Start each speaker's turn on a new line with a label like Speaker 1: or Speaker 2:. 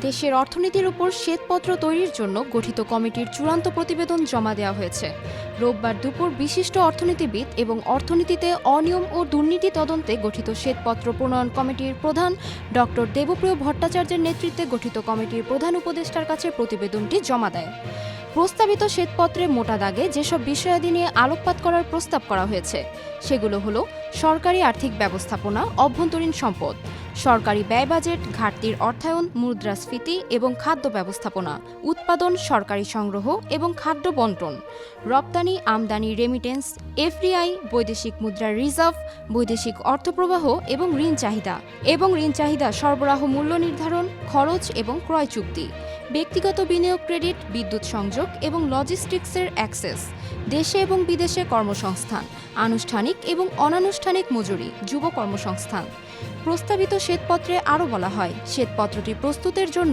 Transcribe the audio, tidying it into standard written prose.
Speaker 1: দেশের অর্থনীতির উপর শ্বেতপত্র তৈরির জন্য গঠিত কমিটির চূড়ান্ত প্রতিবেদন জমা দেওয়া হয়েছে। রোববার দুপুর বিশিষ্ট অর্থনীতিবিদ এবং অর্থনীতিতে অনিয়ম ও দুর্নীতি তদন্তে গঠিত শ্বেতপত্র প্রণয়ন কমিটির প্রধান ডক্টর দেবপ্রিয় ভট্টাচার্যের নেতৃত্বে গঠিত কমিটির প্রধান উপদেষ্টার কাছে প্রতিবেদনটি জমা দেয়। প্রস্তাবিত শ্বেতপত্রে মোটা দাগে যেসব বিষয়াদি নিয়ে আলোকপাত করার প্রস্তাব করা হয়েছে সেগুলো হলো সরকারি আর্থিক ব্যবস্থাপনা, অভ্যন্তরীণ সম্পদ, সরকারি ব্যয় বাজেট, ঘাটতির অর্থায়ন, মুদ্রাস্ফীতি এবং খাদ্য ব্যবস্থাপনা, উৎপাদন, সরকারি সংগ্রহ এবং খাদ্য বণ্টন, রপ্তানি, আমদানি, রেমিটেন্স, এফডিআই, বৈদেশিক মুদ্রার রিজার্ভ, বৈদেশিক অর্থপ্রবাহ এবং ঋণ চাহিদা সরবরাহ মূল্য নির্ধারণ, খরচ এবং ক্রয় চুক্তি, ব্যক্তিগত বিনিয়োগ, ক্রেডিট, বিদ্যুৎ সংযোগ এবং লজিস্টিক্সের অ্যাক্সেস, দেশে এবং বিদেশে কর্মসংস্থান, আনুষ্ঠানিক এবং অনানুষ্ঠানিক মজুরি, যুব কর্মসংস্থান। প্রস্তাবিত শ্বেতপত্রে আরও বলা হয়, শ্বেতপত্রটি প্রস্তুতের জন্য